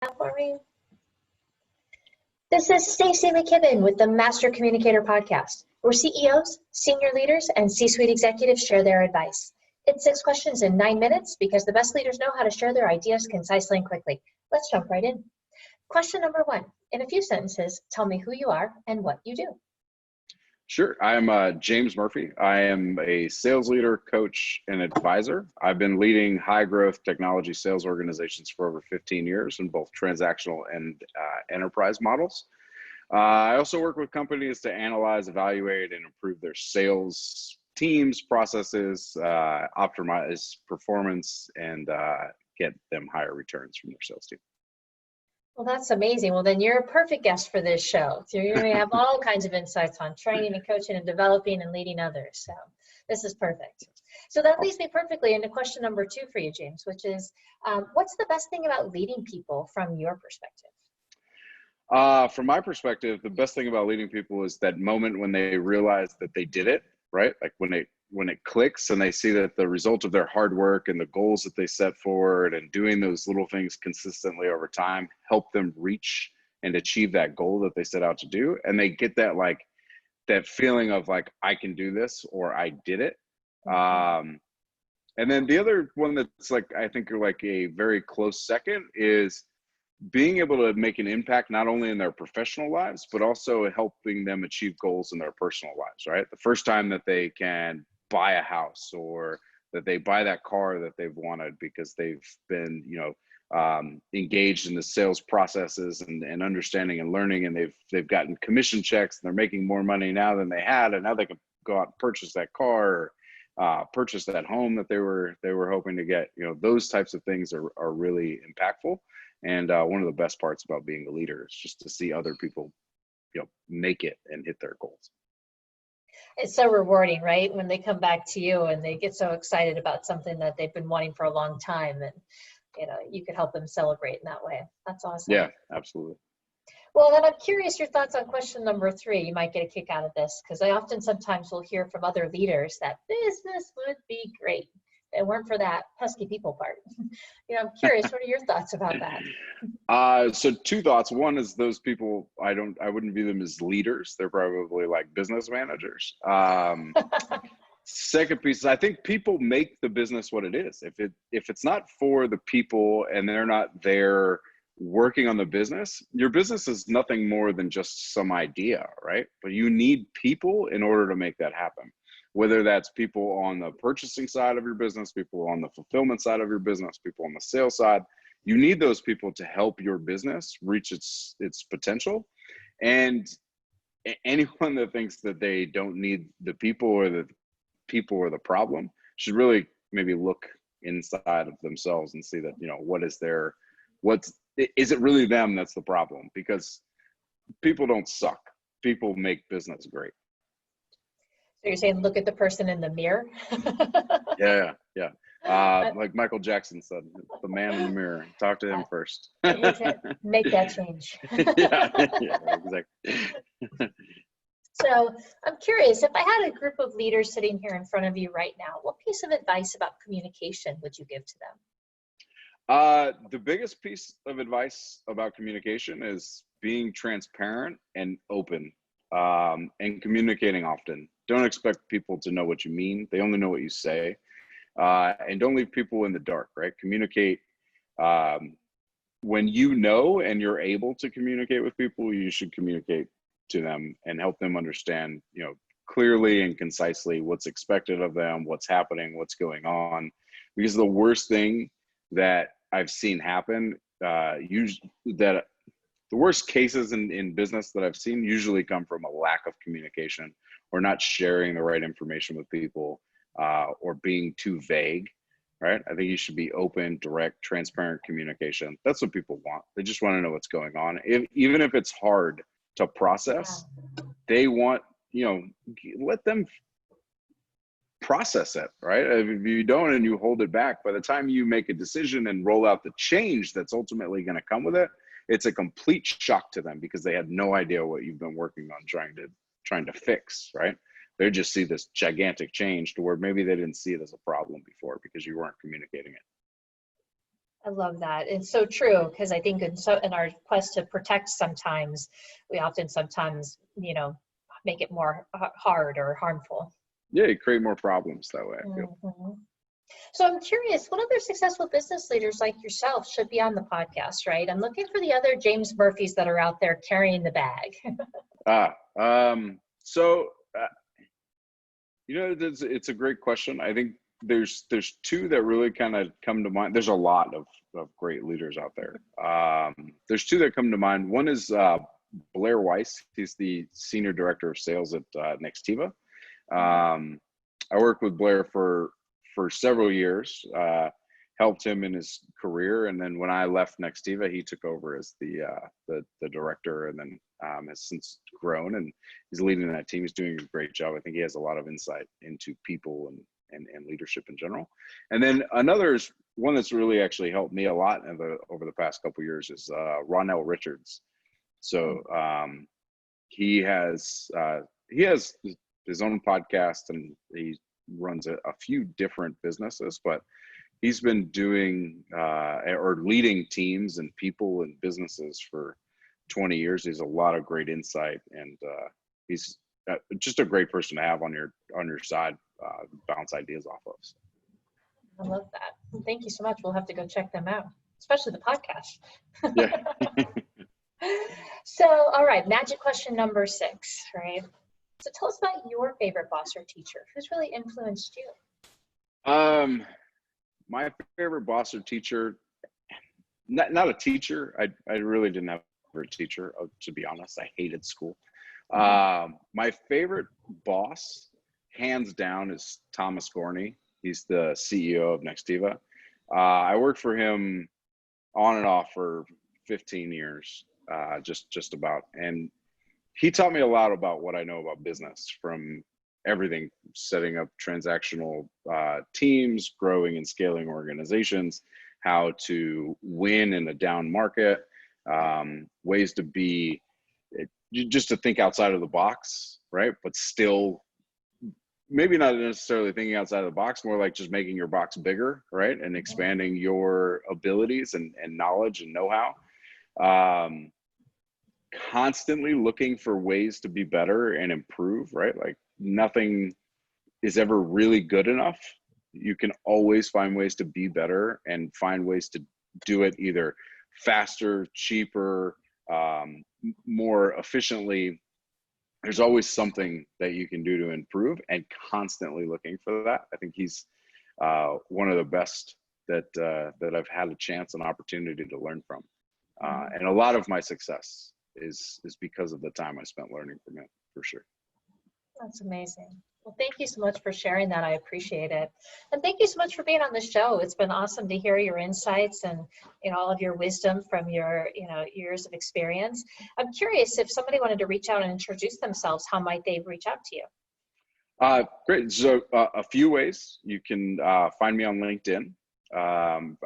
For me. This is Stacey McKibben with the Master Communicator podcast, where CEOs, senior leaders, and C-suite executives share their advice. It's 6 questions in 9 minutes because the best leaders know how to share their ideas concisely and quickly. Let's jump right in. Question number 1. In a few sentences, tell me who you are and what you do. Sure. I'm James Murphy. I am a sales leader, coach, and advisor. I've been leading high growth technology sales organizations for over 15 years in both transactional and enterprise models. I also work with companies to analyze, evaluate, and improve their sales teams, processes, optimize performance, and get them higher returns from their sales team. Well, that's amazing. Well, then you're a perfect guest for this show. So you're going to have all kinds of insights on training and coaching and developing and leading others. So this is perfect. So that leads me perfectly into question number 2 for you, James, which is what's the best thing about leading people from your perspective? From my perspective, the best thing about leading people is that moment when they realize that they did it, right? Like when it clicks and they see that the result of their hard work and the goals that they set forward and doing those little things consistently over time help them reach and achieve that goal that they set out to do. And they get that that feeling of like, I can do this, or I did it. And then the other one that's I think like a very close second is being able to make an impact not only in their professional lives, but also helping them achieve goals in their personal lives, right? The first time that they can buy a house, or that they buy that car that they've wanted because they've been, engaged in the sales processes and understanding and learning, and they've gotten commission checks and they're making more money now than they had, and now they can go out and purchase that car, or purchase that home that they were hoping to get. Those types of things are really impactful. And one of the best parts about being a leader is just to see other people, make it and hit their goals. It's so rewarding, right? When they come back to you and they get so excited about something that they've been wanting for a long time, and you could help them celebrate in that way. That's awesome. Yeah, absolutely. Well, then I'm curious your thoughts on question number 3. You might get a kick out of this, because I sometimes will hear from other leaders that business would be great if it weren't for that pesky people part. I'm curious, what are your thoughts about that? So 2 thoughts. One is those people, I wouldn't view them as leaders. They're probably like business managers. Second piece is, I think people make the business what it is. If it's not for the people and they're not there working on the business, your business is nothing more than just some idea, right? But you need people in order to make that happen. Whether that's people on the purchasing side of your business, people on the fulfillment side of your business, people on the sales side, you need those people to help your business reach its potential. And anyone that thinks that they don't need the people, or the people are the problem, should really maybe look inside of themselves and see that, is it really them that's the problem? Because people don't suck. People make business great. So you're saying look at the person in the mirror? Yeah. Like Michael Jackson said, the man in the mirror. Talk to him first. Make that change. yeah, exactly. So I'm curious, if I had a group of leaders sitting here in front of you right now, what piece of advice about communication would you give to them? The biggest piece of advice about communication is being transparent and open, and communicating often. Don't expect people to know what you mean. They only know what you say. And don't leave people in the dark, right? Communicate. When you know and you're able to communicate with people, you should communicate to them and help them understand, clearly and concisely what's expected of them, what's happening, what's going on. Because the worst thing that I've seen happen, the worst cases in business that I've seen usually come from a lack of communication, or not sharing the right information with people, or being too vague, right? I think you should be open, direct, transparent communication. That's what people want. They just want to know what's going on. Even if it's hard to process, they want, let them process it, right? If you don't and you hold it back, by the time you make a decision and roll out the change that's ultimately going to come with it, it's a complete shock to them, because they had no idea what you've been working on trying to fix, right? They just see this gigantic change to where maybe they didn't see it as a problem before because you weren't communicating it. I love that. It's so true, because I think in our quest to protect, sometimes we often make it more hard or harmful. Yeah, you create more problems that way, I feel. Mhm. So I'm curious, what other successful business leaders like yourself should be on the podcast, right? I'm looking for the other James Murphys that are out there carrying the bag. So it's a great question. I think there's two that really kind of come to mind. There's a lot of great leaders out there. There's two that come to mind. One is Blair Weiss. He's the senior director of sales at Nextiva. I worked with Blair for several years, helped him in his career, and then when I left Nextiva, he took over as the director, and then has since grown, and he's leading that team. He's doing a great job. I think he has a lot of insight into people and leadership in general. And then another is one that's really actually helped me a lot over the past couple of years is Ronell Richards. So he has his own podcast, and he runs a few different businesses, but he's been doing or leading teams and people and businesses for 20 years. He's a lot of great insight, and he's just a great person to have on your side, bounce ideas off of. So. I love that. Thank you so much. We'll have to go check them out, especially the podcast. Yeah. So, all right, magic question number 6, right? So tell us about your favorite boss or teacher. Who's really influenced you? My favorite boss or teacher, not a teacher. I really didn't have a teacher, to be honest. I hated school. My favorite boss, hands down, is Thomas Gorney. He's the CEO of Nextiva. I worked for him on and off for 15 years, just about. And he taught me a lot about what I know about business, from everything, setting up transactional teams, growing and scaling organizations, how to win in a down market, ways to be, just to think outside of the box, right? But still, maybe not necessarily thinking outside of the box, more like just making your box bigger, right? And expanding your abilities and knowledge and know-how. Constantly looking for ways to be better and improve, right? Like nothing is ever really good enough. You can always find ways to be better and find ways to do it either faster, cheaper, more efficiently. There's always something that you can do to improve, and constantly looking for that. I think he's one of the best that I've had a chance and opportunity to learn from. And a lot of my success is because of the time I spent learning from him, for sure. That's amazing. Well, thank you so much for sharing that. I appreciate it. And thank you so much for being on the show. It's been awesome to hear your insights and all of your wisdom from your years of experience. I'm curious, if somebody wanted to reach out and introduce themselves, how might they reach out to you? Great. So a few ways. You can find me on LinkedIn. I'm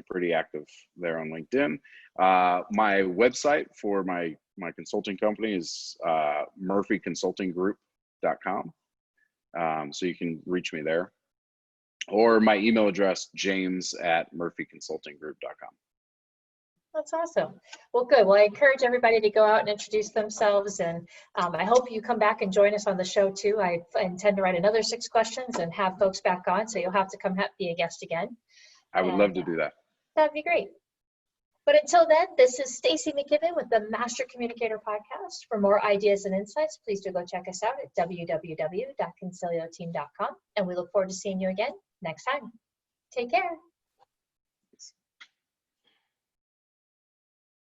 pretty active there on LinkedIn. My website for my consulting company is murphyconsultinggroup.com. So you can reach me there, or my email address, james@murphyconsultinggroup.com. That's awesome. Well, good. Well, I encourage everybody to go out and introduce themselves, and I hope you come back and join us on the show too. I intend to write another 6 questions and have folks back on, so you'll have to come be a guest again. I would love to do that. That'd be great. But until then, this is Stacy McKibben with the Master Communicator Podcast. For more ideas and insights, please do go check us out at www.concilioteam.com. And we look forward to seeing you again next time. Take care.